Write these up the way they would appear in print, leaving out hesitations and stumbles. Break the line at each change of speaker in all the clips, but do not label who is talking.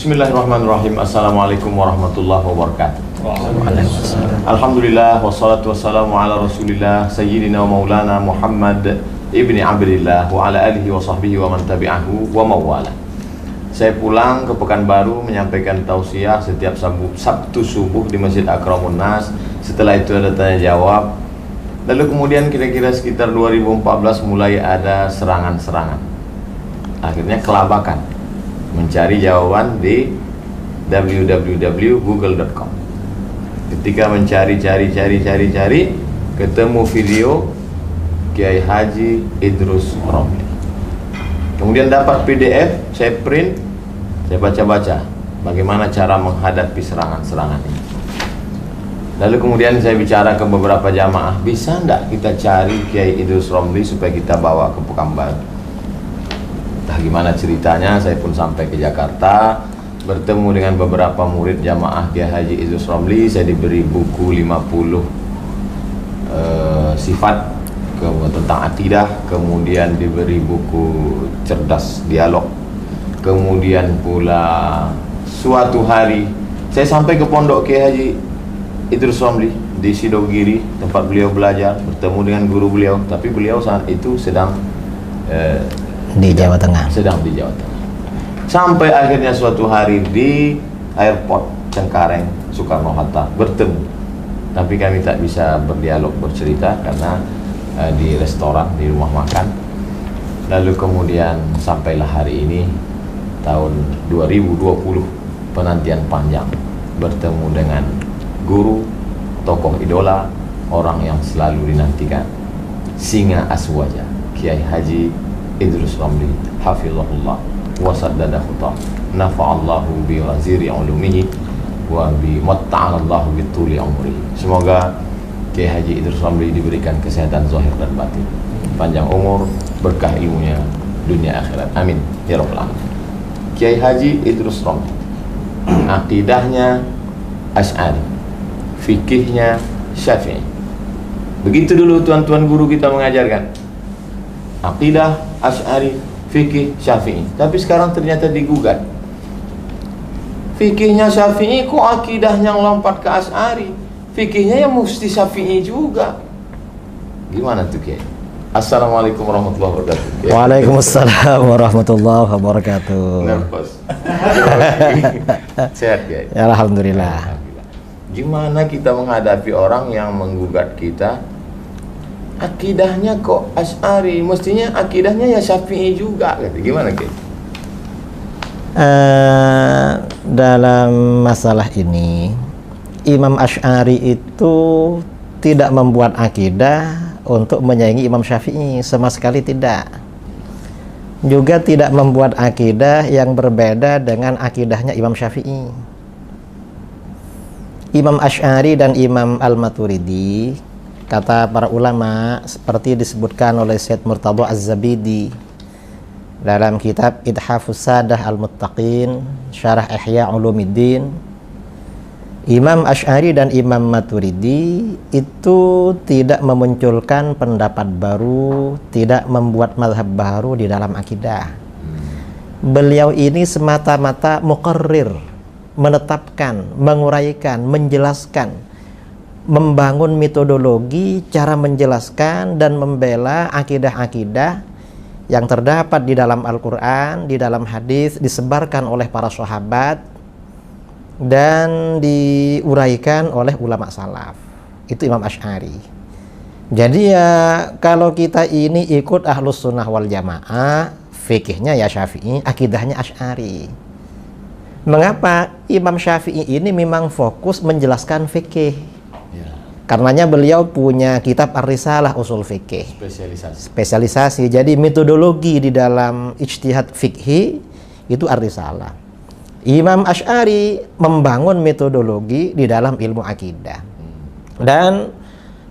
Bismillahirrahmanirrahim. Assalamualaikum warahmatullahi wabarakatuh. Alhamdulillah wassalatu wassalamu ala Rasulillah sayyidina wa maulana Muhammad ibni Abdillah wa ala alihi wa sahbihi wa man tabi'ahu wa mawala. Saya pulang ke Pekanbaru menyampaikan tausiah setiap Sabtu subuh di Masjid Akramun Nas. Setelah itu ada tanya jawab. Lalu kemudian kira-kira sekitar 2014 mulai ada serangan-serangan. Akhirnya kelabakan mencari jawaban di www.google.com. Ketika mencari, ketemu video Kiai Haji Idrus Romli. Kemudian dapat PDF, saya print, saya baca-baca bagaimana cara menghadapi serangan-serangan ini. Lalu kemudian saya bicara ke beberapa jamaah, bisa enggak kita cari Kiai Idrus Romli supaya kita bawa ke Pekanbaru? Entah gimana ceritanya, saya pun sampai ke Jakarta, bertemu dengan beberapa murid jamaah Kiai Haji Idrus Romli. Saya diberi buku 50 sifat tentang akidah, kemudian diberi buku cerdas dialog. Kemudian pula suatu hari saya sampai ke pondok Kiai Haji Idrus Romli di Sidogiri, tempat beliau belajar, bertemu dengan guru beliau, tapi beliau saat itu sedang
di Jawa Tengah. Sampai akhirnya suatu hari di airport Cengkareng Soekarno-Hatta bertemu, tapi kami tak bisa berdialog, bercerita karena di restoran, di rumah makan. Lalu kemudian sampailah hari ini tahun 2020, penantian panjang bertemu dengan guru, tokoh idola, orang yang selalu dinantikan, singa aswaja, Kiai Haji Idrus Romli, hafizahullah wa saddada khutah, nafa'allahu bi waziri ulumihi wa bi matta'alallahu bi tuli umrihi. Semoga Kiai Haji Idrus Romli diberikan kesehatan zahir dan batin, panjang umur, berkah ilmunya dunia akhirat, amin ya rabbal alamin. Kiai Haji Idrus Romli, akidahnya Asy'ari, fikihnya Syafi'i. Begitu dulu tuan-tuan guru kita mengajarkan, akidah Asy'ari, fikih Syafi'i. Tapi sekarang ternyata digugat, fikihnya Syafi'i kok akidahnya lompat ke Asy'ari, fikihnya yang mesti Syafi'i juga. Gimana tuh Kiai? Assalamualaikum warahmatullahi wabarakatuh. Waalaikumsalam warahmatullahi wabarakatuh.
Nervous. Sehat Kiai?
Ya, alhamdulillah.
Gimana kita menghadapi orang yang menggugat kita, akidahnya kok Asy'ari, mestinya akidahnya ya Syafi'i juga, gitu. Gimana Kiai?
Dalam masalah ini, Imam Asy'ari itu tidak membuat akidah untuk menyaingi Imam Syafi'i, sama sekali tidak. Juga tidak membuat akidah yang berbeda dengan akidahnya Imam Syafi'i. Imam Asy'ari dan Imam Al-Maturidi, kata para ulama, seperti disebutkan oleh Syed Murtadha Az-Zabidi dalam kitab Ithafus Sadah Al-Muttaqin, Syarah Ihya Ulumuddin, Imam Asy'ari dan Imam Maturidi itu tidak memunculkan pendapat baru, tidak membuat mazhab baru di dalam akidah. Beliau ini semata-mata muqarrir, menetapkan, menguraikan, menjelaskan, membangun metodologi cara menjelaskan dan membela akidah-akidah yang terdapat di dalam Al-Quran, di dalam hadis, disebarkan oleh para sahabat dan diuraikan oleh ulama salaf. Itu Imam Asy'ari. Jadi ya, kalau kita ini ikut Ahlus Sunnah wal Jamaah, fikihnya ya Syafi'i, akidahnya Asy'ari. Mengapa? Imam Syafi'i ini memang fokus menjelaskan fikih. Karenanya beliau punya kitab Ar-Risalah Usul Fikih, spesialisasi. Jadi metodologi di dalam ijtihad fikhi itu Ar-Risalah. Imam Asy'ari membangun metodologi di dalam ilmu akidah. Dan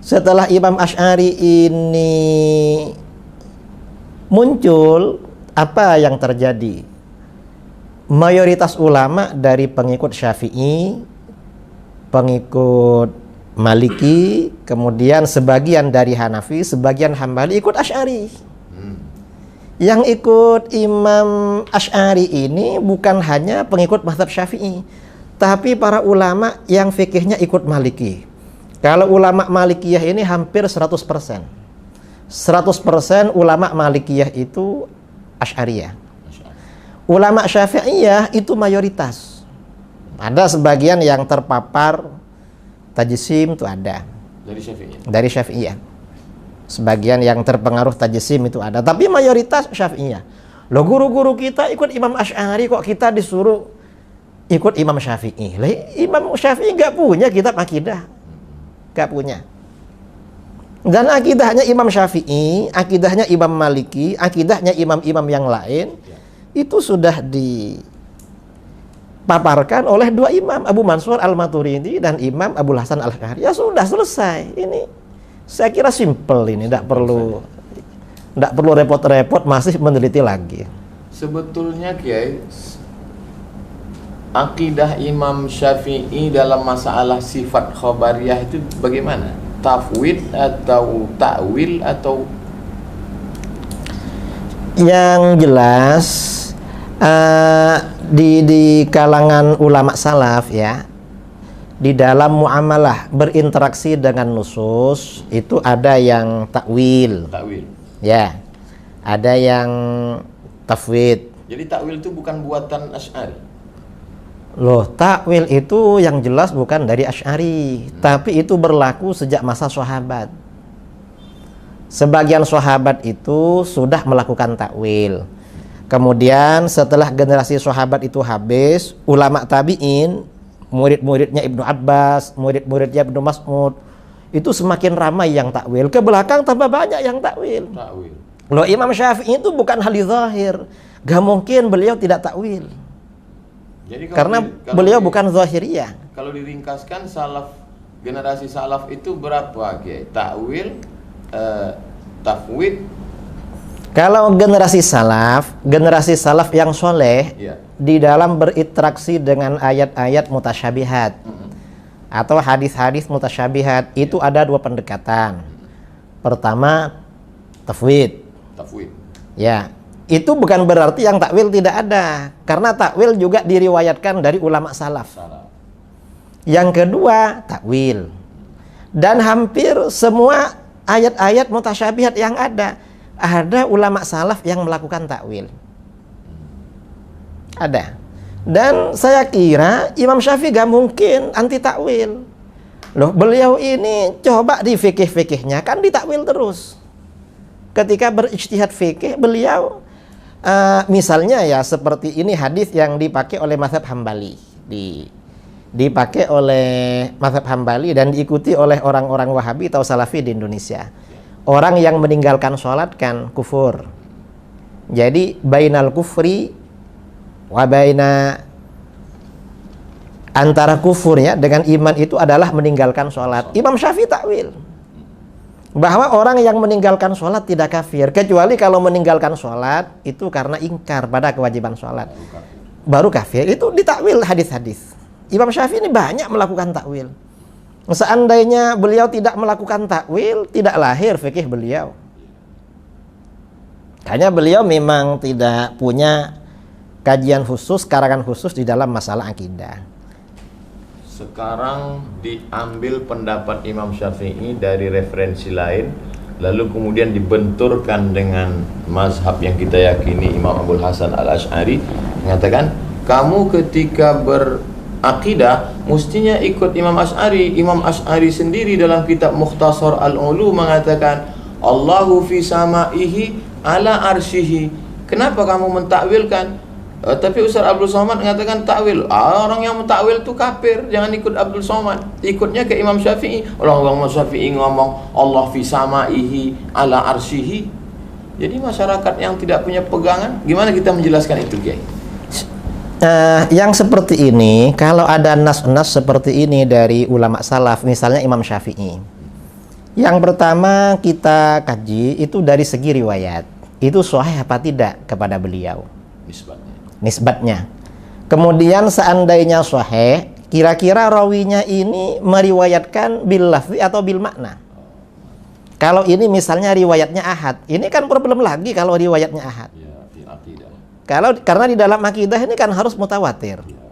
setelah Imam Asy'ari ini muncul, apa yang terjadi? Mayoritas ulama dari pengikut Syafi'i, pengikut Maliki, kemudian sebagian dari Hanafi, sebagian Hambali ikut Asy'ari. Yang ikut Imam Asy'ari ini bukan hanya pengikut mazhab Syafi'i, tapi para ulama yang fikihnya ikut Maliki. Kalau ulama Malikiyah ini hampir 100%. 100% ulama Malikiyah itu Asy'ariyah. Ulama Syafi'iyah itu mayoritas. Ada sebagian yang terpapar tajsim itu ada. Dari Syafi'iyah. Sebagian yang terpengaruh tajsim itu ada, tapi mayoritas Syafi'iyah. Loh, guru-guru kita ikut Imam Asy'ari, kok kita disuruh ikut Imam Syafi'i? Lah, Imam Syafi'i nggak punya kitab akidah, nggak punya. Dan akidahnya Imam Syafi'i, akidahnya Imam Maliki, akidahnya imam-imam yang lain itu sudah dipaparkan oleh dua imam, Abu Mansur Al-Maturidi dan Imam Abul Hasan Al-Asy'ari. Ya sudah, selesai. Ini saya kira simple ini, tidak perlu repot-repot masih meneliti lagi.
Sebetulnya Kiai, akidah Imam Syafi'i dalam masalah sifat khabariyah itu bagaimana? Tafwid atau ta'wil atau?
Yang jelas di kalangan ulama salaf ya, di dalam muamalah berinteraksi dengan nusus itu ada yang takwil, ya, ada yang tafwid.
Jadi takwil itu bukan buatan Asy'ari.
Loh, takwil itu yang jelas bukan dari Asy'ari, tapi itu berlaku sejak masa sahabat. Sebagian sahabat itu sudah melakukan takwil. Kemudian setelah generasi sahabat itu habis, ulama tabi'in, murid-muridnya Ibnu Abbas, murid-muridnya Ibnu Mas'ud, itu semakin ramai yang takwil. Ke belakang tambah banyak yang takwil. Loh, Imam Syafi'i itu bukan hal zahir. Gak mungkin beliau tidak takwil.
Jadi
karena beliau bukan zahiriyah.
Kalau diringkaskan, salaf, generasi salaf itu berapa, Kiai? Takwil, tafwid.
Kalau generasi salaf yang soleh, di dalam berinteraksi dengan ayat-ayat mutasyabihat atau hadis-hadis mutasyabihat, itu ada dua pendekatan. Pertama, tafwid. Ya, itu bukan berarti yang takwil tidak ada, karena takwil juga diriwayatkan dari ulama salaf. Yang kedua, takwil. Dan hampir semua ayat-ayat mutasyabihat yang ada ulama salaf yang melakukan takwil. Ada. Dan saya kira Imam Syafi'i gak mungkin anti takwil. Loh, beliau ini coba di fikih-fikihnya kan ditakwil terus. Ketika berijtihad fikih, beliau misalnya ya seperti ini hadis yang dipakai oleh mazhab Hambali, dipakai oleh mazhab Hambali dan diikuti oleh orang-orang Wahabi atau Salafi di Indonesia. Orang yang meninggalkan sholat kan kufur. Jadi bainal kufri wa baina, antara kufurnya dengan iman itu adalah meninggalkan sholat. Imam Syafi'i takwil bahwa orang yang meninggalkan sholat tidak kafir, kecuali kalau meninggalkan sholat itu karena ingkar pada kewajiban sholat, baru kafir. Itu ditakwil hadis-hadis. Imam Syafi'i ini banyak melakukan takwil. Seandainya beliau tidak melakukan takwil, tidak lahir fikih beliau. Hanya beliau memang tidak punya kajian khusus, karangan khusus di dalam masalah akidah.
Sekarang diambil pendapat Imam Syafi'i dari referensi lain, lalu kemudian dibenturkan dengan mazhab yang kita yakini, Imam Abul Hasan Al-Asy'ari mengatakan, kamu ketika berakidah mestinya ikut Imam Asy'ari. Imam Asy'ari sendiri dalam kitab Mukhtasar Al-Ulu mengatakan, Allahu fi samaihi ala arsyihi. Kenapa kamu mentakwilkan? Tapi Ustaz Abdul Somad mengatakan takwil. Orang yang mentakwil itu kafir, jangan ikut Abdul Somad, ikutnya ke Imam Syafi'i. Orang Syafi'i ngomong Allah fi samaihi ala arsyihi. Jadi masyarakat yang tidak punya pegangan, gimana kita menjelaskan itu, Kiai?
Yang seperti ini, kalau ada nas-nas seperti ini dari ulama salaf, misalnya Imam Syafi'i, yang pertama kita kaji itu dari segi riwayat, itu sahih apa tidak kepada beliau, nisbatnya. Kemudian seandainya sahih, kira-kira rawinya ini meriwayatkan bil lafzi atau bil makna. Kalau ini misalnya riwayatnya ahad, ini kan problem lagi kalau riwayatnya ahad.
Ya, fil aqidah.
Karena di dalam akidah ini kan harus mutawatir.
Ya.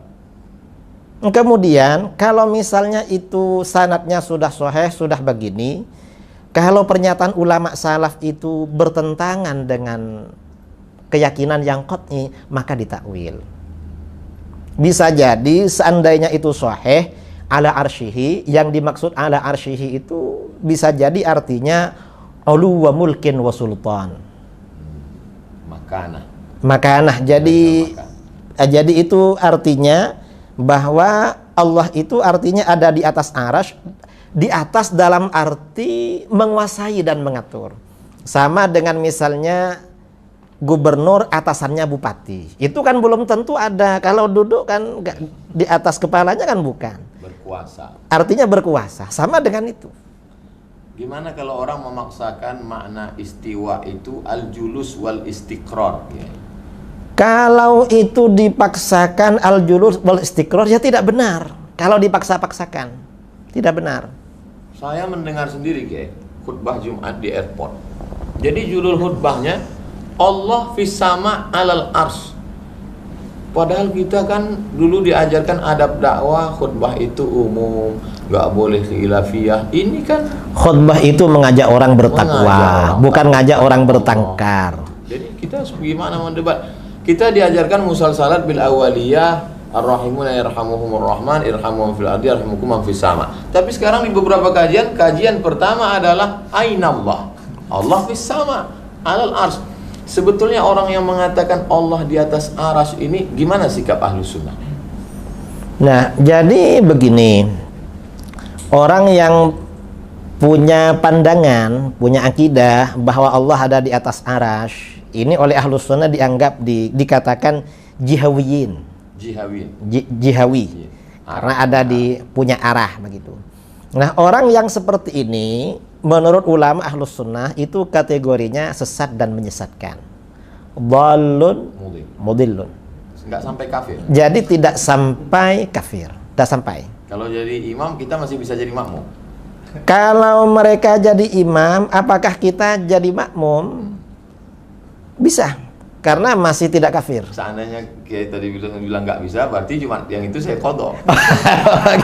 Kemudian kalau misalnya itu sanadnya sudah sahih, sudah begini, kalau pernyataan ulama salaf itu bertentangan dengan keyakinan yang qat'i, maka ditakwil. Bisa jadi seandainya itu sahih ala arsyihi, yang dimaksud ala arsyihi itu bisa jadi artinya ulu wa mulkin wa sultan. Makanah. Jadi itu artinya bahwa Allah itu artinya ada di atas arasy, di atas dalam arti menguasai dan mengatur. Sama dengan misalnya gubernur atasannya bupati. Itu kan belum tentu ada. Kalau duduk kan di atas kepalanya kan bukan.
Berkuasa.
Artinya berkuasa. Sama dengan itu.
Gimana kalau orang memaksakan makna istiwa itu al-julus wal istiqrar? Ya.
Kalau itu dipaksakan al-julus wal istiqrar, ya tidak benar. Kalau dipaksa-paksakan, tidak benar.
Saya mendengar sendiri khutbah Jumat di airport. Jadi judul khutbahnya Allah fis sama alal ars. Padahal kita kan dulu diajarkan adab dakwah, khutbah itu umum, nggak boleh khilafiyah. Ini kan
khutbah itu mengajak orang bertakwa, bukan ngajak orang bertengkar.
Jadi kita gimana mendebat? Kita diajarkan musalsalat bil awaliyah, ar-rahimuna yarhamuhumur rahman, irhamuhum fil ardi yarhamukum man fis sama. Tapi sekarang di beberapa kajian pertama adalah ainallah. Allah fis sama alal ars. Sebetulnya orang yang mengatakan Allah di atas aras ini gimana sikap ahlu sunnah?
Nah, jadi begini, orang yang punya pandangan, punya akidah bahwa Allah ada di atas aras, ini oleh ahlu sunnah dianggap dikatakan jihawiyin. Jihawi. Karena ada di punya arah begitu. Nah, orang yang seperti ini menurut ulama ahlus sunnah itu kategorinya sesat dan menyesatkan. Dhalun mudillun.
Enggak sampai kafir.
Jadi tidak sampai kafir. Tidak sampai.
Kalau jadi imam kita masih bisa jadi makmum.
Kalau mereka jadi imam, apakah kita jadi makmum? Bisa. Karena masih tidak kafir.
Seandainya kayak tadi bilang nggak bisa, berarti cuma yang itu saya qadha.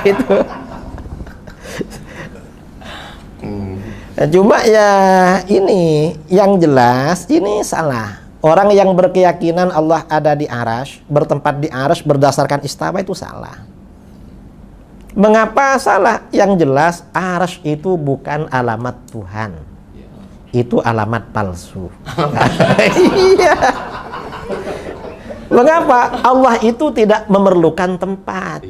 Gitu. Cuma ya ini yang jelas ini salah. Orang yang berkeyakinan Allah ada di arasy, bertempat di arasy berdasarkan istawa itu salah. Mengapa salah? Yang jelas arasy itu bukan alamat Tuhan. Itu alamat palsu. Iya. Mengapa? Allah itu tidak memerlukan tempat.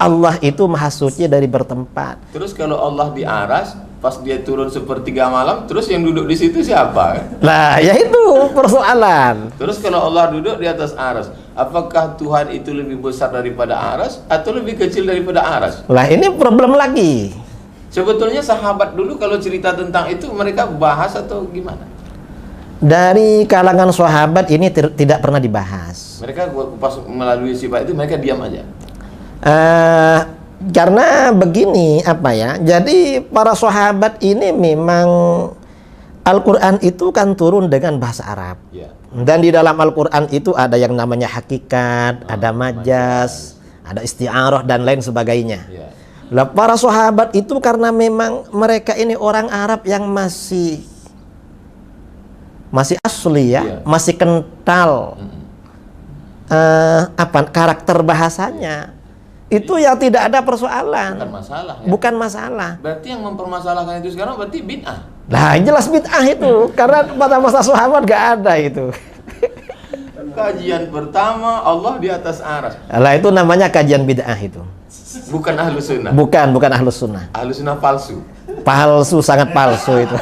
Allah itu maha suci dari bertempat.
Terus kalau Allah di aras, pas dia turun sepertiga malam, terus yang duduk di situ siapa?
Nah, ya itu persoalan.
Terus kalau Allah duduk di atas aras, apakah Tuhan itu lebih besar daripada aras atau lebih kecil daripada aras?
Lah, ini problem lagi.
Sebetulnya sahabat dulu kalau cerita tentang itu mereka bahas atau gimana?
Dari kalangan sahabat ini tidak pernah dibahas.
Mereka pas melalui sifat itu mereka diam aja.
Karena begini jadi para sahabat ini memang Al-Quran itu kan turun dengan bahasa Arab. Dan di dalam Al-Quran itu ada yang namanya hakikat, ada majas, ada isti'arah dan lain sebagainya. Lah para sahabat itu karena memang mereka ini orang Arab yang masih asli masih kental karakter bahasanya. Itu ya tidak ada persoalan.
Bukan masalah.
Bukan masalah.
Berarti yang mempermasalahkan itu sekarang berarti bid'ah.
Nah, jelas bid'ah itu. Karena pada masa sahabat gak ada itu.
Kajian pertama Allah di atas aras.
Lah itu namanya kajian bid'ah itu.
Bukan ahlus sunnah.
Bukan ahlus sunnah.
Ahlus sunnah palsu.
Palsu, sangat palsu itu.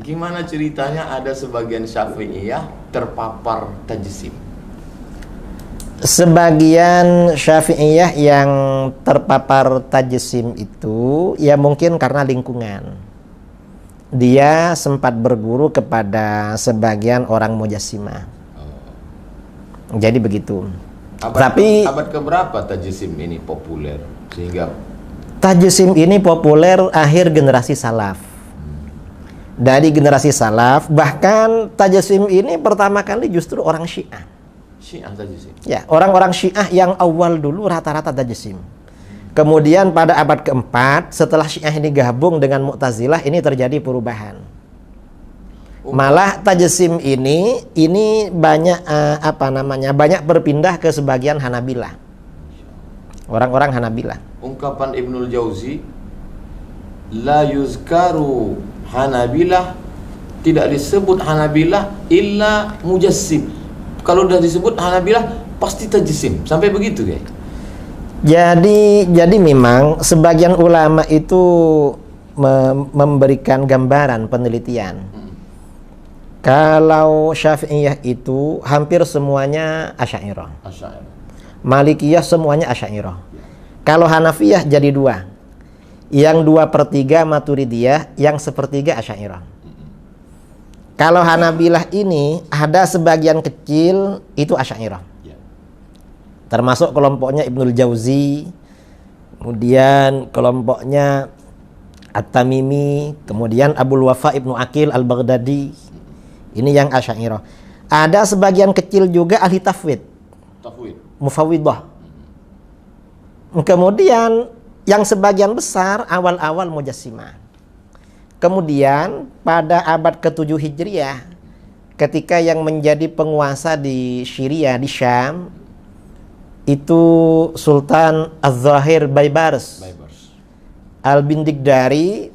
Gimana ceritanya ada sebagian Syafi'iyah terpapar tajsim?
Sebagian Syafi'iyah yang terpapar tajsim itu ya mungkin karena lingkungan. Dia sempat berguru kepada sebagian orang Mujassimah. Jadi begitu.
Abad keberapa tajsim ini populer sehingga
Tajsim ini populer akhir generasi salaf. Dari generasi salaf, bahkan tajsim ini pertama kali justru orang Syiah.
Syiah tajsim.
Ya, orang-orang Syiah yang awal dulu rata-rata tajsim. Kemudian pada abad keempat, setelah Syiah ini gabung dengan Mu'tazilah, ini terjadi perubahan. Malah tajsim ini banyak banyak berpindah ke sebagian Hanabilah. Orang-orang Hanabilah.
Ungkapan Ibnul Jauzi, la yuzkaru Hanabilah, tidak disebut Hanabilah illa mujassim. Kalau udah disebut Hanabilah pasti tajsim. Sampai begitu, guys.
Jadi memang sebagian ulama itu memberikan gambaran penelitian. Kalau Syafi'iyah itu hampir semuanya Asy'ariyah. Malikiyah semuanya Asy'ariyah. Kalau Hanafiyah jadi dua. Yang 2/3 Maturidiyah, yang 1/3 Asy'ariyah. Kalau Hanabilah ini ada sebagian kecil itu Asy'ariyah. Termasuk kelompoknya Ibnul Jauzi, kemudian kelompoknya At-Tamimi, kemudian Abul Wafa Ibnu Aqil Al-Baghdadi. Ini yang Asy'ariyah. Ada sebagian kecil juga ahli tafwid. Mufawwidah. Kemudian yang sebagian besar awal-awal Mujassimah. Kemudian pada abad ke-7 Hijriah, ketika yang menjadi penguasa di Syria, di Syam, itu Sultan Az-Zahir Baibars Al-Bindigdari.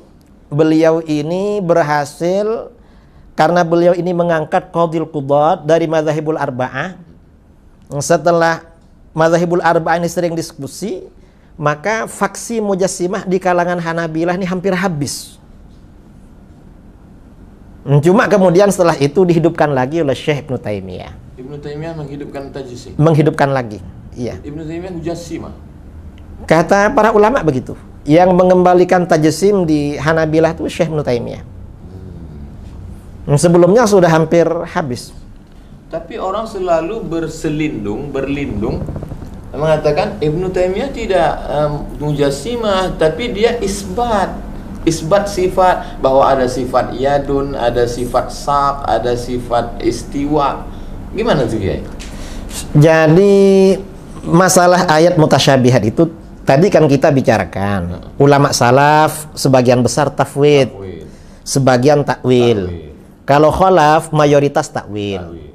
Beliau ini berhasil karena beliau ini mengangkat Qadhil Qudat dari Madzhabul Arba'ah. Setelah Madzhabul Arba'ah ini sering diskusi, maka faksi Mujassimah di kalangan Hanabilah ini hampir habis. Cuma kemudian setelah itu dihidupkan lagi oleh Syekh Ibnu Taimiyah.
Ibnu Taimiyah menghidupkan tajsim.
Menghidupkan lagi. Iya.
Ibnu Taimiyah mujassimah.
Kata para ulama begitu. Yang mengembalikan tajsim di Hanabilah itu Syekh Ibnu Taimiyah. Sebelumnya sudah hampir habis.
Tapi orang selalu berlindung mengatakan Ibnu Taimiyah tidak mujassimah, tapi dia isbat sifat, bahwa ada sifat yadun, ada sifat sak, ada sifat istiwa. Gimana tuh, Kiai?
Jadi masalah ayat mutasyabihat itu tadi kan kita bicarakan. Ulama salaf sebagian besar tafwid, sebagian takwil. Kalau khalaf mayoritas takwil.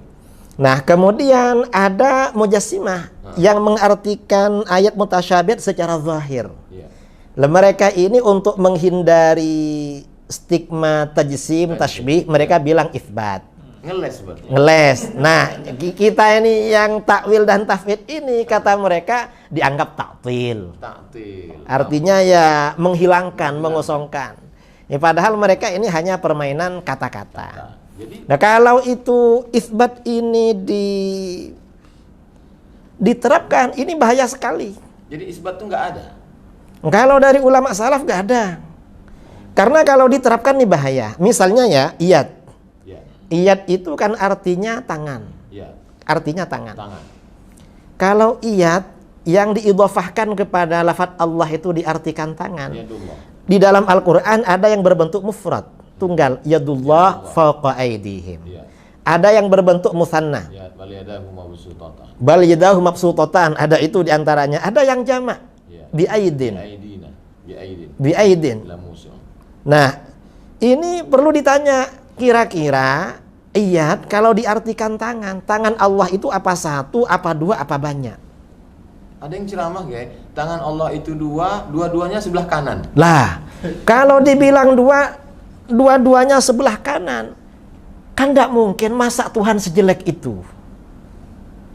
Nah, kemudian ada mujassimah yang mengartikan ayat mutasyabihat secara zahir. Mereka ini untuk menghindari stigma tajsim, tashbih, mereka bilang itsbat. Ngeles. Nah, kita ini yang takwil dan tafwid ini kata mereka dianggap ta'til. Artinya ya menghilangkan, mengosongkan. Ya, padahal mereka ini hanya permainan kata-kata. Nah, kalau itu itsbat ini diterapkan, ini bahaya sekali.
Jadi isbat itu nggak ada.
Kalau dari ulama salaf nggak ada. Karena kalau diterapkan ini bahaya. Misalnya ya, iyad. Iyad itu kan artinya tangan. Artinya tangan. Kalau iyad yang diidhofahkan kepada lafaz Allah itu diartikan tangan. Di dalam Al-Quran ada yang berbentuk mufrad, tunggal, yadullah fawqa aydihim. Ada yang berbentuk musanna, bal yadahu mabsutatan, ada itu diantaranya. Ada yang jamak, biaidin. Nah, ini perlu ditanya, kira-kira iyad kalau diartikan tangan Allah itu apa satu, apa dua, apa banyak?
Ada yang ceramah, guys, tangan Allah itu dua-duanya sebelah kanan.
Lah, kalau dibilang dua-duanya sebelah kanan, kan nggak mungkin, masa Tuhan sejelek itu?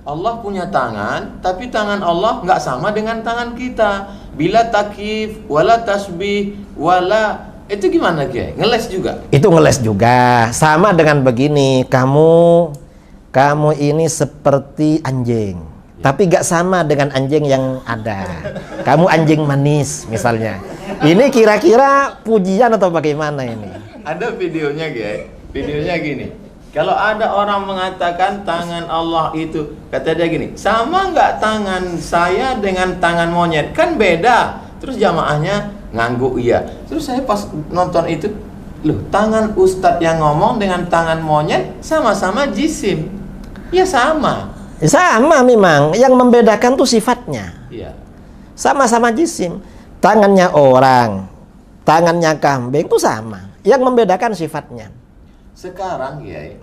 Allah punya tangan, tapi tangan Allah nggak sama dengan tangan kita. Bila takif, wala tasbih, wala, itu gimana, guys? Ngeles juga? Itu
ngeles juga. Sama dengan begini, kamu ini seperti anjing. Tapi gak sama dengan anjing yang ada. Kamu anjing manis misalnya. Ini kira-kira pujian atau bagaimana ini?
Ada videonya, guys. Videonya gini. Kalau ada orang mengatakan tangan Allah itu, kata dia gini, sama nggak tangan saya dengan tangan monyet? Kan beda. Terus jamaahnya ngangguk iya. Terus saya pas nonton itu, loh, tangan ustadz yang ngomong dengan tangan monyet sama-sama jisim. Ya sama.
Sama memang, yang membedakan tuh sifatnya.
Iya.
Sama-sama jisim. Tangannya orang, tangannya kambing itu sama. Yang membedakan sifatnya.
Sekarang ya,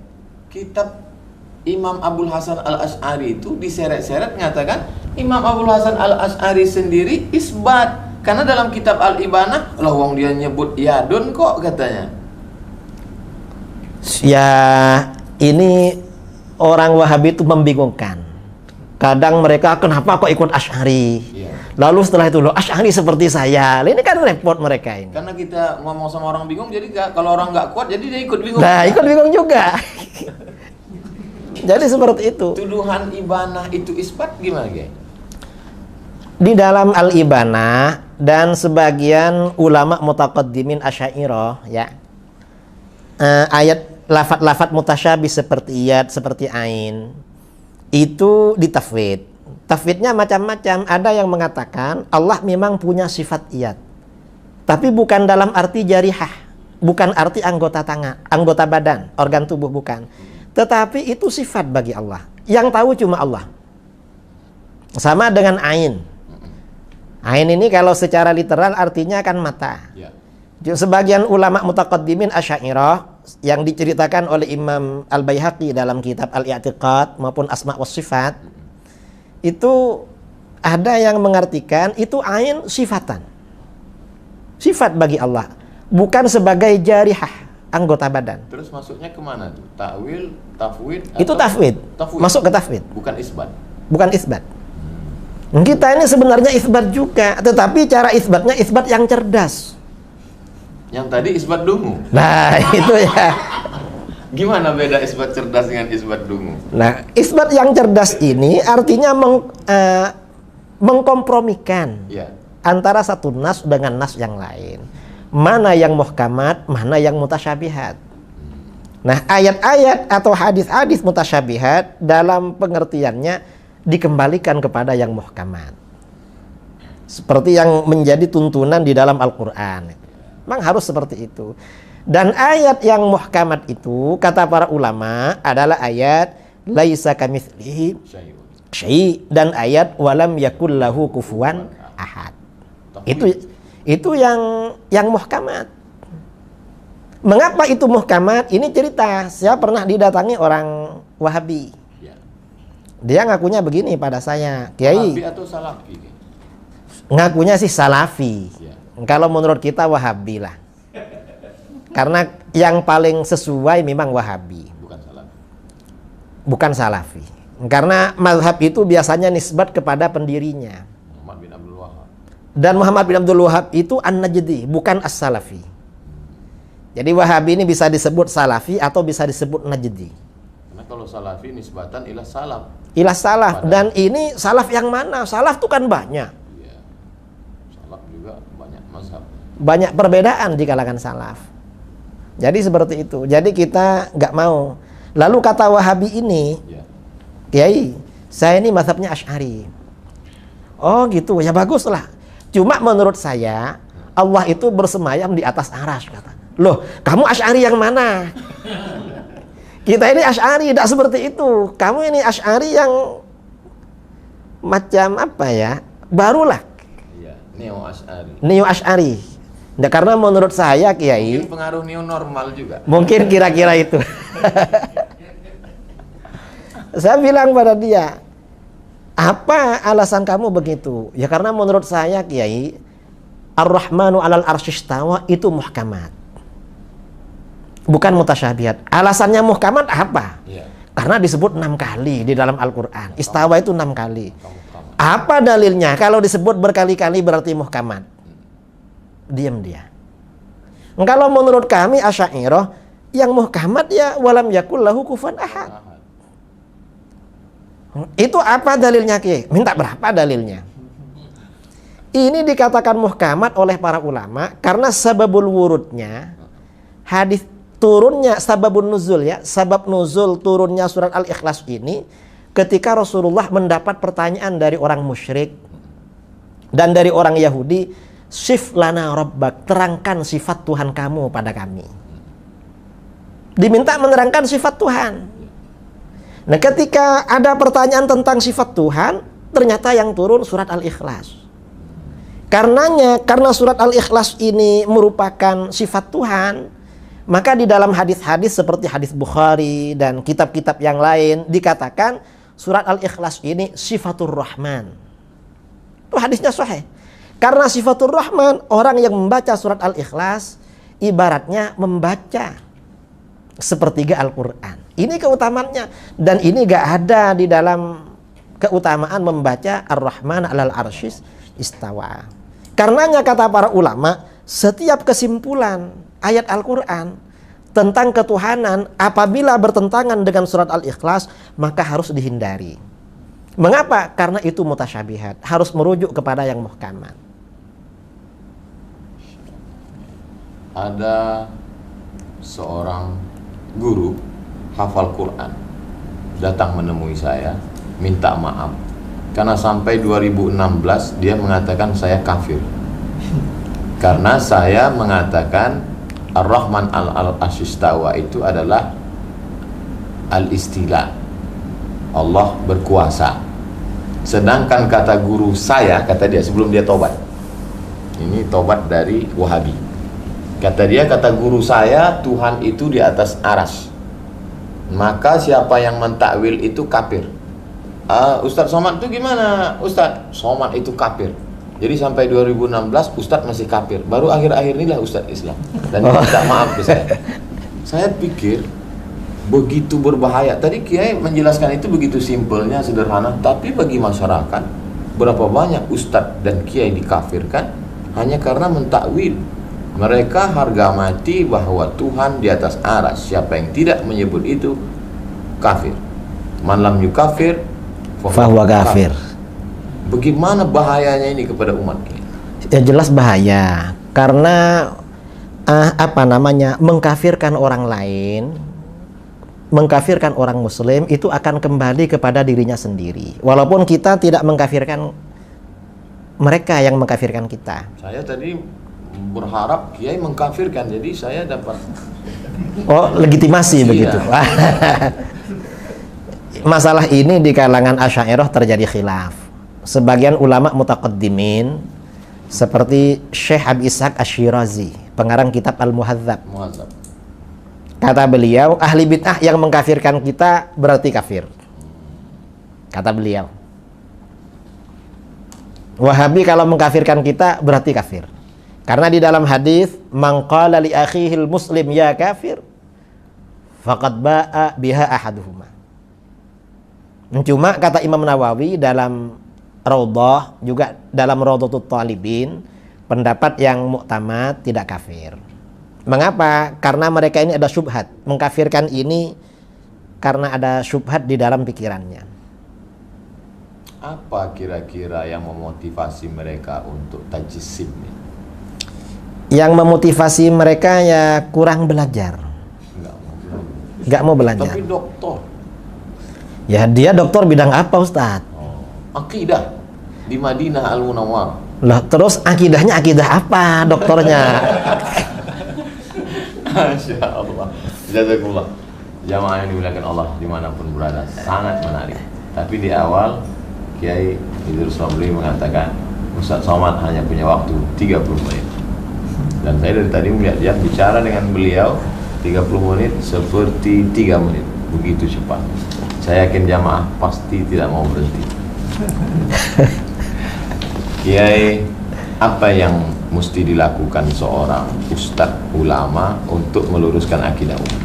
kitab Imam Abul Hasan Al-Asy'ari itu diseret-seret mengatakan Imam Abul Hasan Al-Asy'ari sendiri isbat. Karena dalam kitab Al-Ibanah, lah wong dia nyebut yadun kok katanya.
Ya, ini orang Wahabi itu membingungkan. Kadang mereka, kenapa kok ikut Asy'ari?
Iya.
Lalu setelah itu, loh, Asy'ari seperti saya. Ini kan repot mereka ini.
Karena kita ngomong sama orang bingung, jadi kalau orang nggak kuat, jadi dia ikut bingung.
Nah, ikut bingung juga. Jadi seperti itu.
Tuduhan Ibanah itu isbat gimana, Gay?
Di dalam Al-Ibanah dan sebagian ulama mutaqaddimin Asy'ariyah, ya, ayat lafat-lafat mutasyabih seperti iyad, seperti ain, itu ditafwid. Tafwidnya macam-macam. Ada yang mengatakan Allah memang punya sifat iyad, tapi bukan dalam arti jarihah, bukan arti anggota tangan, anggota badan, organ tubuh, bukan. Tetapi itu sifat bagi Allah. Yang tahu cuma Allah. Sama dengan ain. Ain ini kalau secara literal artinya kan mata.
Ya.
Sebagian ulama mutaqaddimin Asy'ariyah yang diceritakan oleh Imam Al-Baihaqi dalam kitab Al-I'tiqad maupun Asma' was Sifat, itu ada yang mengartikan itu ain sifatan. Sifat bagi Allah, bukan sebagai jarihah, anggota badan.
Terus masuknya kemana tuh? Ta'wil, tafwid?
Itu tafwid. Masuk ke tafwid.
Bukan isbat.
Bukan isbat. Kita ini sebenarnya isbat juga, tetapi cara isbatnya isbat yang cerdas.
Yang tadi isbat dungu.
Nah, itu ya.
Gimana beda isbat cerdas dengan isbat dungu?
Nah, isbat yang cerdas ini artinya mengkompromikan
Ya.
antara satu nas dengan nas yang lain. Mana yang muhkamat, mana yang mutasyabihat. Nah, ayat-ayat atau hadis-hadis mutasyabihat dalam pengertiannya dikembalikan kepada yang muhkamat. Seperti yang menjadi tuntunan di dalam Al-Quran. Memang harus seperti itu. Dan ayat yang muhkamat itu, kata para ulama, adalah ayat laisa kamitslihi syai' dan ayat walam yakul lahu kufuwan ahad. Itu yang muhkamat. Mengapa itu muhkamat? Ini cerita. Saya pernah didatangi orang Wahabi.
Ya.
Dia ngakunya begini pada saya, Kiai.
Wahabi atau Salafi?
Ngakunya sih Salafi.
Ya.
Kalau menurut kita Wahabi lah. Karena yang paling sesuai memang Wahabi.
Bukan Salafi.
Bukan Salafi. Karena mazhab itu biasanya nisbat kepada pendirinya.
Muhammad bin Abdul Wahab.
Dan Muhammad bin Abdul Wahab itu An-Najdi, bukan As-Salafi. Jadi Wahabi ini bisa disebut Salafi atau bisa disebut Najdi.
Karena kalau Salafi nisbatan ila salaf.
Ila salaf. Dan ini salaf yang mana? Salaf itu kan banyak.
Iya. Salaf juga banyak mazhab.
Banyak perbedaan di kalangan salaf. Jadi seperti itu. Jadi kita nggak mau. Lalu kata Wahabi ini,
Ya.
Kiai, saya ini mazhabnya Asy'ari. Oh gitu, ya baguslah. Cuma menurut saya Allah itu bersemayam di atas arasy, kata. Loh, kamu Asy'ari yang mana? Kita ini Asy'ari, tidak seperti itu. Kamu ini Asy'ari yang macam apa ya? Barulah.
Iya, neo Asy'ari.
Neo Asy'ari. Nah, karena menurut saya Kiai,
Mungkin pengaruh neo normal juga.
mungkin kira-kira itu. Saya bilang pada dia, apa alasan kamu begitu? Ya karena menurut saya Kiai, Ar-Rahmanu 'alal arsy istawa itu muhkamat. Bukan mutasyabihat. Alasannya muhkamat apa?
Iya.
Karena disebut 6 kali di dalam Al-Quran. Istawa itu 6 kali.
Kamu.
Apa dalilnya? Kalau disebut berkali-kali berarti muhkamat. Diam dia. Kalau menurut kami Asy'ariyah, yang muhkamat ya walam yakul lahu kufuwan ahad. Itu apa dalilnya, Ki? Minta berapa dalilnya? Ini dikatakan muhkamat oleh para ulama karena sababul wurudnya, hadis turunnya, sababun nuzul ya, sabab nuzul turunnya surat Al-Ikhlas ini ketika Rasulullah mendapat pertanyaan dari orang musyrik. Dan dari orang Yahudi, sif lana rabbak, terangkan sifat Tuhan kamu pada kami. Diminta menerangkan sifat Tuhan. Nah, ketika ada pertanyaan tentang sifat Tuhan, ternyata yang turun surat Al-Ikhlas. Karena surat Al-Ikhlas ini merupakan sifat Tuhan, maka di dalam hadis-hadis seperti hadis Bukhari dan kitab-kitab yang lain dikatakan surat Al-Ikhlas ini sifatur Rahman. Itu hadisnya sahih. Karena sifatur Rahman, orang yang membaca surat Al-Ikhlas ibaratnya membaca sepertiga Al-Quran. Ini keutamaannya. Dan ini gak ada di dalam keutamaan membaca Ar-Rahman alal arsyis istawa. Karenanya kata para ulama, setiap kesimpulan ayat Al-Quran tentang ketuhanan apabila bertentangan dengan surat Al-Ikhlas, maka harus dihindari. Mengapa? Karena itu mutasyabihat, harus merujuk kepada yang muhkamat.
Ada seorang guru hafal Quran datang menemui saya, minta maaf karena sampai 2016 dia mengatakan saya kafir karena saya mengatakan Ar-Rahman al-Ashistawa itu adalah al-istila, Allah berkuasa. Sedangkan kata guru saya, kata dia sebelum dia tobat, ini tobat dari Wahabi, kata dia, kata guru saya, Tuhan itu di atas aras, maka siapa yang mentakwil itu kafir. Ustadz Somad itu gimana? Ustadz Somad itu kafir. Jadi sampai 2016 Ustadz masih kafir. Baru akhir-akhir inilah Ustadz Islam. Dan minta maaf ke saya. Saya pikir begitu berbahaya. Tadi Kiai menjelaskan itu begitu simpelnya, sederhana. Tapi bagi masyarakat, berapa banyak Ustadz dan Kiai dikafirkan hanya karena mentakwil. Mereka harga mati bahwa Tuhan di atas aras. Siapa yang tidak menyebut itu kafir. Man lam yukafir
fahuwa kafir.
Bagaimana bahayanya ini kepada umat kita?
Ya jelas bahaya. Karena mengkafirkan orang lain, mengkafirkan orang muslim itu akan kembali kepada dirinya sendiri. Walaupun kita tidak mengkafirkan mereka yang mengkafirkan kita.
Saya tadi berharap Kiai mengkafirkan, jadi saya dapat
legitimasi begitu. Masalah ini di kalangan Asy'ariyah terjadi khilaf. Sebagian ulama mutaqaddimin seperti Syekh Abi Ishaq Asy-Syirazi, pengarang kitab Al-Muhadzab. Kata beliau, ahli bid'ah yang mengkafirkan kita berarti kafir. Kata beliau. Wahabi kalau mengkafirkan kita berarti kafir. Karena di dalam hadis, man qala li akhihil muslim ya kafir, faqad ba'a biha ahaduhuma. Cuma kata Imam Nawawi dalam Raudhah, juga dalam Raudhatut Talibin, pendapat yang muktamad tidak kafir. Mengapa? Karena mereka ini ada syubhat. Mengkafirkan ini karena ada syubhat di dalam pikirannya.
Apa kira-kira yang memotivasi mereka untuk tajsim?
Yang memotivasi mereka ya kurang belajar. Nggak mau belajar.
Tapi doktor.
Ya dia doktor bidang apa Ustadz?
Akidah di Madinah Al-Munawwarah.
Lah terus akidahnya akidah apa doktornya?
Masya Allah. Jazakumullah. Jamaah yang dimuliakan Allah dimanapun berada, sangat menarik. Tapi di awal Kiai Idrus Romli mengatakan Ustadz Somad hanya punya waktu 30 menit. Dan saya dari tadi melihat dia bicara dengan beliau 30 menit seperti 3 menit. Begitu cepat. Saya yakin jamaah pasti tidak mau berhenti. Kiai, apa yang mesti dilakukan seorang ustadz ulama untuk meluruskan akidah umat?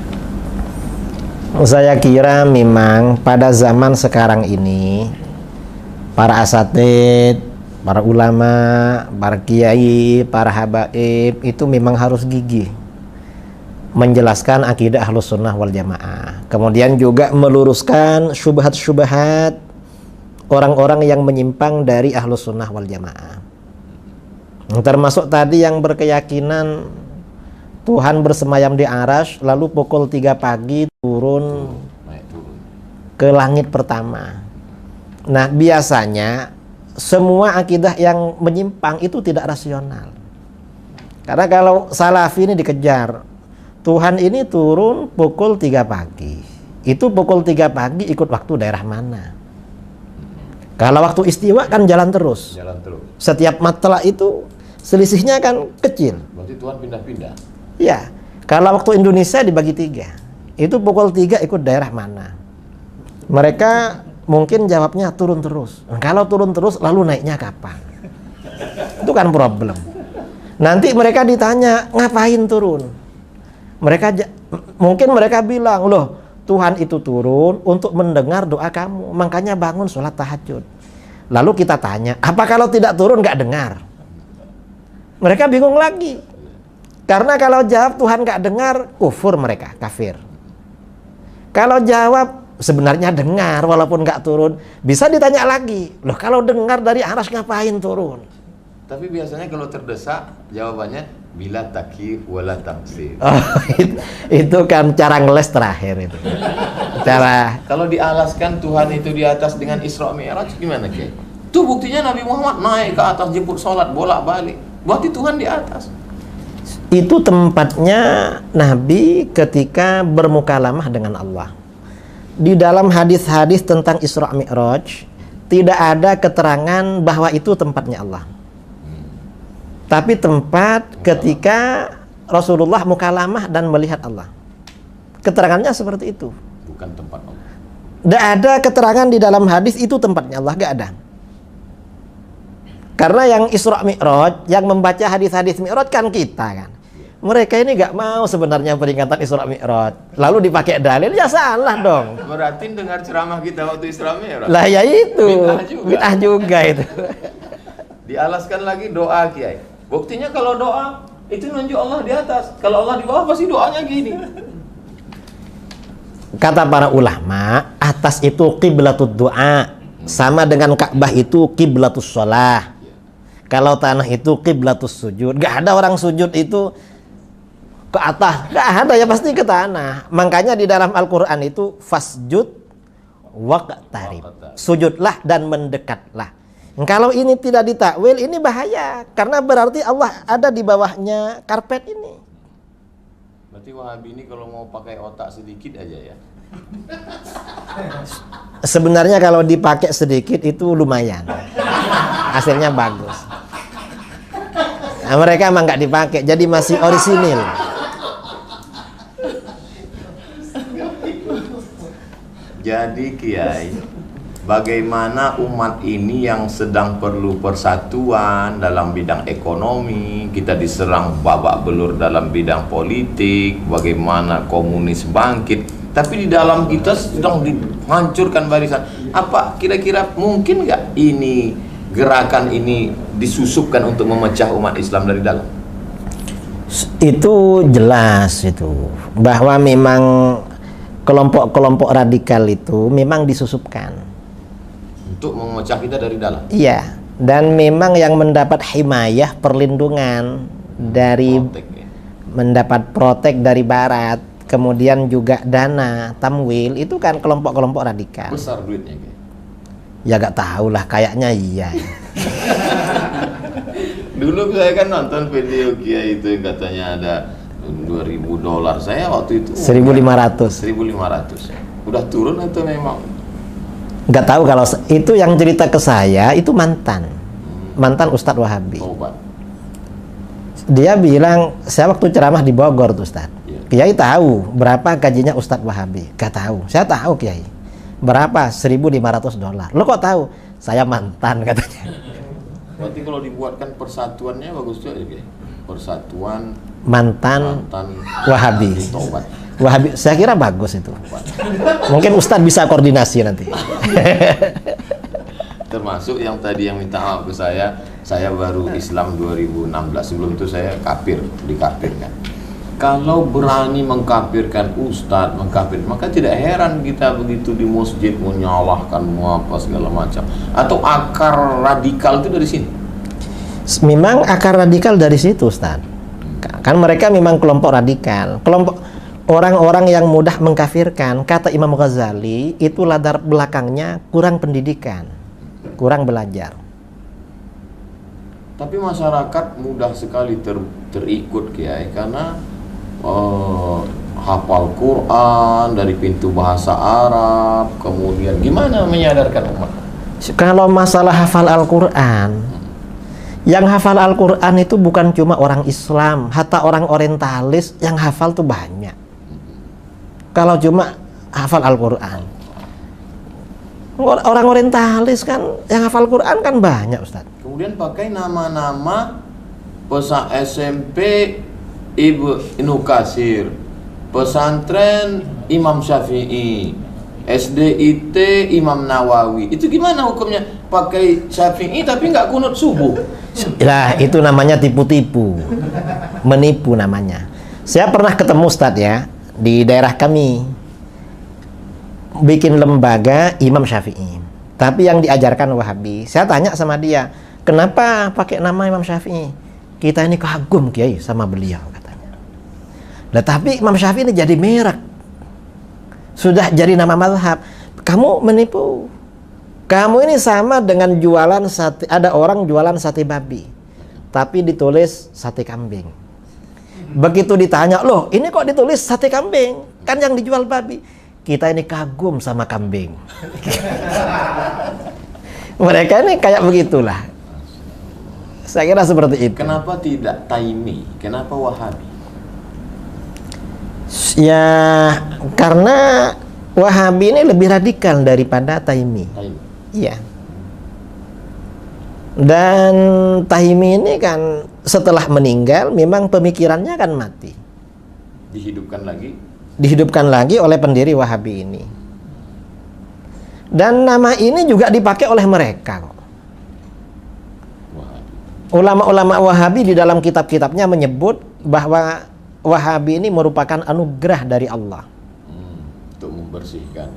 Saya kira memang pada zaman sekarang ini para asatid, para ulama, para kiai, para habaib itu memang harus gigih menjelaskan akidah Ahlus Sunnah wal Jamaah. Kemudian juga meluruskan syubhat-syubhat orang-orang yang menyimpang dari Ahlus Sunnah wal Jamaah. Termasuk tadi yang berkeyakinan Tuhan bersemayam di arasy, lalu pukul 3 pagi turun ke langit pertama. Nah biasanya semua akidah yang menyimpang itu tidak rasional. Karena kalau salafi ini dikejar, Tuhan ini turun pukul 3 pagi. Itu pukul 3 pagi ikut waktu daerah mana? Kalau waktu istiwa kan jalan terus.
Jalan terus.
Setiap matla itu selisihnya kan kecil.
Berarti Tuhan pindah-pindah.
Ya, kalau waktu Indonesia dibagi 3. Itu pukul 3 ikut daerah mana? Mereka mungkin jawabnya turun terus. Nah, kalau turun terus lalu naiknya kapan? Itu kan problem. Nanti mereka ditanya, ngapain turun? Mungkin mereka bilang, loh, Tuhan itu turun untuk mendengar doa kamu, makanya bangun sholat tahajud. Lalu kita tanya, apa kalau tidak turun nggak dengar? Mereka bingung lagi. Karena kalau jawab Tuhan nggak dengar, kufur mereka, kafir. Kalau jawab sebenarnya dengar walaupun nggak turun, bisa ditanya lagi, loh kalau dengar dari aras ngapain turun?
Tapi biasanya kalau terdesak, jawabannya bila takyif wala taksir.
Oh, itu kan cara ngeles terakhir itu. Cara
Kalau dialaskan Tuhan itu di atas dengan Isra Mi'raj gimana, Kiai? Itu buktinya Nabi Muhammad naik ke atas jemput sholat bolak-balik. Berarti Tuhan di atas.
itu tempatnya Nabi ketika bermukalamah dengan Allah. Di dalam hadis-hadis tentang Isra Mi'raj tidak ada keterangan bahwa itu tempatnya Allah. Tapi tempat ketika Rasulullah mukalamah dan melihat Allah. Keterangannya seperti itu.
Bukan tempat Allah.
Tidak ada keterangan di dalam hadis itu tempatnya Allah, gak ada. Karena yang Isra Mi'raj, yang membaca hadis-hadis Mi'raj kan kita kan. Mereka ini gak mau sebenarnya peringatan Isra Mi'raj. Lalu dipakai dalil, ya salah dong.
Berarti dengar ceramah kita waktu Isra Mi'raj.
Lah ya itu,
Bid'ah
juga itu.
Dialaskan lagi doa, Kiai. Buktinya kalau doa itu nunjuk Allah di atas. Kalau Allah di bawah pasti doanya gini.
Kata para ulama, atas itu qiblatud doa, sama dengan Ka'bah itu qiblatus shalah. Kalau tanah itu qiblatus sujud. Gak ada orang sujud itu ke atas, gak ada, ya pasti ke tanah. Makanya di dalam Al-Quran itu fasjud waqtarib, sujudlah dan mendekatlah. Kalau ini tidak ditakwil, ini bahaya, karena berarti Allah ada di bawahnya karpet ini.
Berarti Wahabi ini kalau mau pakai otak sedikit aja ya.
Sebenarnya kalau dipakai sedikit itu lumayan, hasilnya bagus. Nah, mereka emang nggak dipakai, jadi masih orisinil.
Jadi Kiai, bagaimana umat ini yang sedang perlu persatuan dalam bidang ekonomi, kita diserang babak belur dalam bidang politik, bagaimana komunis bangkit, tapi di dalam kita sedang dihancurkan barisan. Apa kira-kira mungkin nggak ini gerakan ini disusupkan untuk memecah umat Islam dari dalam?
Itu jelas itu, bahwa memang kelompok-kelompok radikal itu memang disusupkan
Untuk memecah kita dari dalam.
iya, dan memang yang mendapat himayah, perlindungan dari
Protek, ya.
mendapat protek dari barat, kemudian juga dana tamwil, itu kan kelompok-kelompok radikal.
Besar duitnya, Kiai.
Ya gak tahu lah, kayaknya iya.
Dulu saya kan nonton video Kiai itu yang katanya ada $2.000. Saya waktu itu
1.500.
1.500. Udah turun atau memang?
Gak tahu, kalau itu yang cerita ke saya itu mantan Ustadz Wahabi.
Tobat.
Dia bilang, saya waktu ceramah di Bogor tuh Ustadz,
Iya.
Kiai tahu berapa gajinya Ustadz Wahabi? Gak tahu. Saya tahu Kiai. Berapa? $1.500. Lo kok tahu? Saya mantan, katanya.
Berarti kalau dibuatkan persatuannya bagus juga ya, Kiai. Persatuan
Mantan
mantan
Wahabi.
Tobat.
Wahabi, saya kira bagus itu. Mungkin Ustadz bisa koordinasi nanti.
Termasuk yang tadi yang minta maaf ke saya baru Islam 2016. Sebelum itu saya kafir, dikafirkan. Kalau berani mengkafirkan ustadz, maka tidak heran kita begitu di masjid menyalahkan apa segala macam. Atau akar radikal itu dari sini.
Memang akar radikal dari situ Ustadz. Kan mereka memang kelompok radikal, kelompok orang-orang yang mudah mengkafirkan. Kata Imam Ghazali, itu latar belakangnya kurang pendidikan, kurang belajar.
Tapi masyarakat mudah sekali terikut Kiai karena hafal Quran dari pintu bahasa Arab, kemudian gimana menyadarkan umat?
Kalau masalah hafal Al-Quran, yang hafal Al-Quran itu bukan cuma orang Islam, hatta orang orientalis yang hafal tuh banyak. Kalau cuma hafal Al-Quran, orang orientalis kan yang hafal Quran kan banyak, Ustaz.
Kemudian pakai nama-nama pesan SMP Ibnu Katsir, pesantren Imam Syafi'i, SDIT Imam Nawawi. Itu gimana hukumnya? Pakai Syafi'i tapi nggak kunut subuh.
Lah itu namanya tipu-tipu, menipu namanya. Saya pernah ketemu Ustadz ya di daerah kami, bikin lembaga Imam Syafi'i, tapi yang diajarkan Wahabi. Saya tanya sama dia, kenapa pakai nama Imam Syafi'i? Kita ini kagum Kiai sama beliau katanya. Nah tapi Imam Syafi'i ini jadi merek, sudah jadi nama mazhab. Kamu menipu. Kamu ini sama dengan jualan sate. Ada orang jualan sate babi, tapi ditulis sate kambing. Begitu ditanya, loh ini kok ditulis sate kambing? Kan yang dijual babi. Kita ini kagum sama kambing. Mereka ini kayak begitulah. Saya kira seperti itu.
Kenapa tidak Taimi? Kenapa Wahabi?
Ya karena Wahabi ini lebih radikal daripada Taimi. Iya. Dan Taimi ini kan setelah meninggal memang pemikirannya kan mati. Dihidupkan lagi oleh pendiri Wahabi ini. Dan nama ini juga dipakai oleh mereka kok. Ulama-ulama Wahabi di dalam kitab-kitabnya menyebut bahwa Wahabi ini merupakan anugerah dari Allah.
Untuk membersihkan.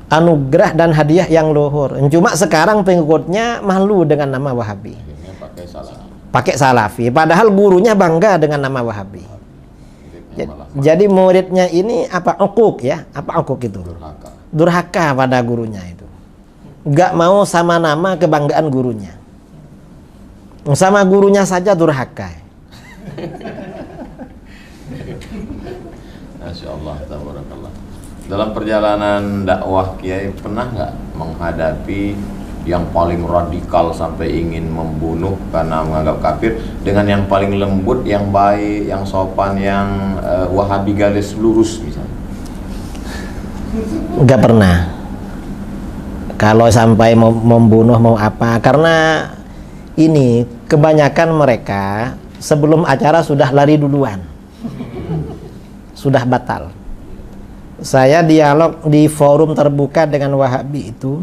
Anugerah dan hadiah yang luhur. Cuma sekarang pengikutnya malu dengan nama Wahabi.
Akhirnya
pakai Salafi. Padahal gurunya bangga dengan nama Wahabi. Jadi muridnya ini apa? Ukuk ya? Apa ukuk itu? Durhaka pada gurunya itu. Gak mau sama nama kebanggaan gurunya. Sama gurunya saja durhaka.
Masya Allah, tabarakallah. Dalam perjalanan dakwah Kiai pernah nggak menghadapi yang paling radikal sampai ingin membunuh karena menganggap kafir, dengan yang paling lembut, yang baik, yang sopan, yang Wahabi garis lurus misalnya?
Nggak pernah. Kalau sampai mau membunuh mau apa, karena ini kebanyakan mereka sebelum acara sudah lari duluan, sudah batal. Saya dialog di forum terbuka dengan Wahabi itu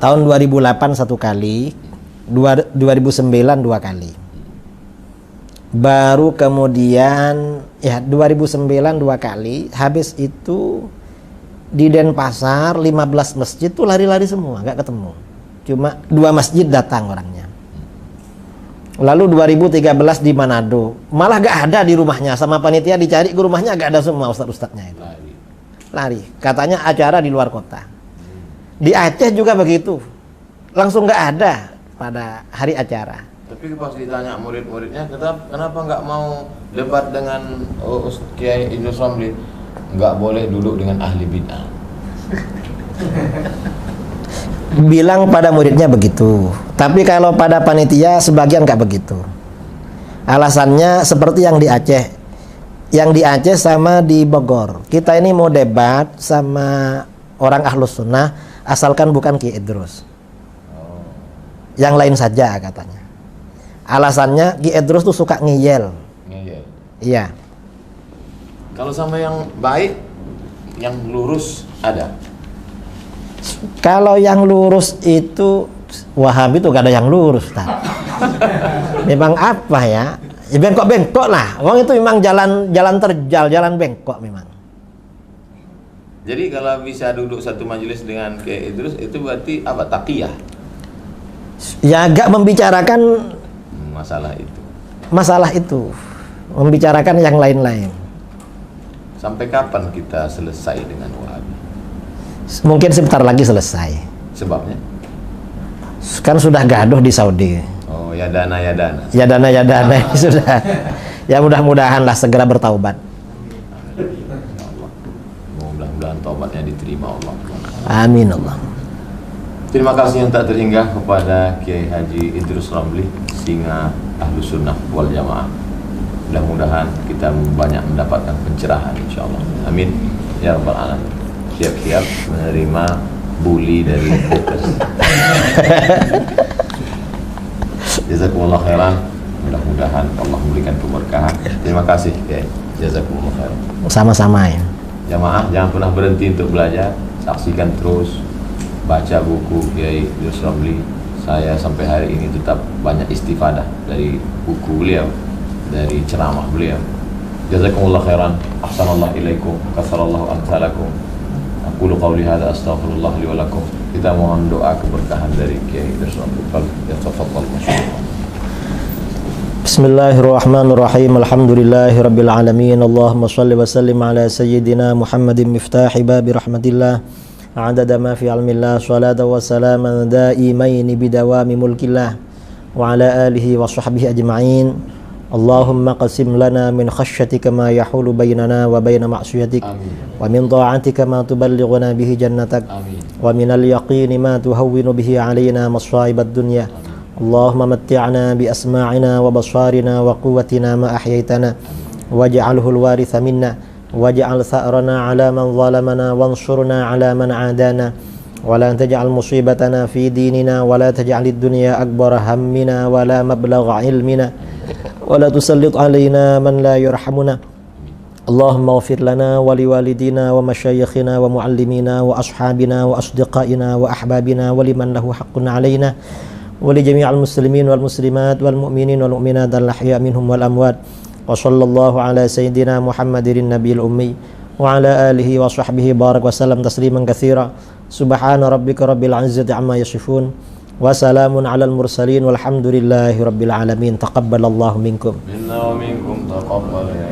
tahun 2008 satu kali, 2009 dua kali. Baru kemudian ya 2009 dua kali. Habis itu di Denpasar 15 masjid tuh lari-lari semua, nggak ketemu. Cuma 2 masjid datang orangnya. Lalu 2013 di Manado, malah gak ada di rumahnya, sama panitia dicari ke rumahnya gak ada semua ustadz-ustadznya itu. Lari. Katanya acara di luar kota. Di Aceh juga begitu. Langsung gak ada pada hari acara.
Tapi pas ditanya murid-muridnya, kenapa nggak mau debat dengan Kiai Idrus Romli? Nggak boleh duduk dengan ahli bid'ah.
Bilang pada muridnya begitu. Tapi kalau pada panitia sebagian nggak begitu. Alasannya seperti yang di Aceh. Yang di Aceh sama di Bogor. Kita ini mau debat sama orang Ahlus Sunnah, asalkan bukan Kiai Idrus. Yang lain saja katanya. Alasannya Kiai Idrus tuh suka ngeyel. Iya.
Kalau sama yang baik, yang lurus ada.
Kalau yang lurus itu Wahabi tuh gak ada yang lurus, memang apa ya? Ya bengkok-bengkok lah. Wong itu memang jalan terjal, jalan bengkok memang.
Jadi kalau bisa duduk satu majelis dengan Kiai Idrus itu berarti apa? Taqiyah.
Ya agak membicarakan masalah itu, membicarakan yang lain-lain.
Sampai kapan kita selesai dengan Wahabi?
Mungkin sebentar lagi selesai.
Sebabnya?
Kan sudah gaduh di Saudi.
Oh, ya dana
Ya dana ini sudah. Ya mudah-mudahanlah segera bertaubat.
Mudah-mudahan taubatnya diterima Allah.
Amin Allah.
Terima kasih yang tak terhingga kepada Kiai Haji Idrus Ramli, singa Ahlus Sunnah wal Jamaah. Mudah-mudahan kita banyak mendapatkan pencerahan insyaallah. Amin ya rabbal alamin. Siap-siap menerima bully dari haters. Jazakumullah khairan. Mudah-mudahan Allah memberikan keberkahan. Terima kasih Kiai. Jazakumullah khairan.
Sama-sama ya.
Jamaah jangan pernah berhenti untuk belajar. Saksikan terus, baca buku Kiai Idrus Ramli. Saya sampai hari ini tetap banyak istifadah dari buku beliau, dari ceramah beliau. Jazakumullah khairan. Ahsanallahu ilaikum. Kasarallahu amsalakum. Aqulu qawli hadza astaghfirullah li wa lakum. Kita mohon doa keberkahan dari Kiai Idrus Ramli. Tafadhal masyaallah.
Bismillahirrahmanirrahim. Alhamdulillahirabbil alamin. Allahumma shalli wa sallim ala sayyidina Muhammadin miftahi babi rahmatillah. Adada ma fi ilmillah. Shalatan wa salaman daimain bidawami mulkillah wa ala alihi wa sahbihi ajma'in. Allahumma qasim lana min khashyatika ma yahulu bainana wa baina ma'siyatik, wa min ta'atika ma tuballighuna bihi jannatak, wa min al-yaqini ma tuhawwinu bihi alaina masa'ibad dunya. Allahumma matti'na bi asma'ina wa basarina wa quwwatina ma ahyaytana waj'alhu al-waritha minna waj'al tha'rana 'ala man zalamana wansurna 'ala man 'adana wa la taj'al musibatana fi dinina wa la taj'alid dunya akbara hammina wa la mablagha ilmina wa la tusallit 'alaina man la yarhamuna. Allahumma ighfir lana wa liwalidina wa masyayikhina wa muallimina wa ashabina wa asdiqaina wa ahbabina wa liman lahu haqqun 'alaina wa li jami'il muslimin wal muslimat wal mu'minin wal mu'minat al ahya' minhum wal amwat. Wa sallallahu ala sayyidina Muhammadin nabiyil ummi wa ala alihi wa sahbihi barak wa sallam tasliman katsira. Subhana rabbika rabbil izzati amma yasifun wa salamun alal mursalin walhamdulillahi rabbil alamin. Taqabbalallahu minkum.
Minna wa minkum taqabbal ya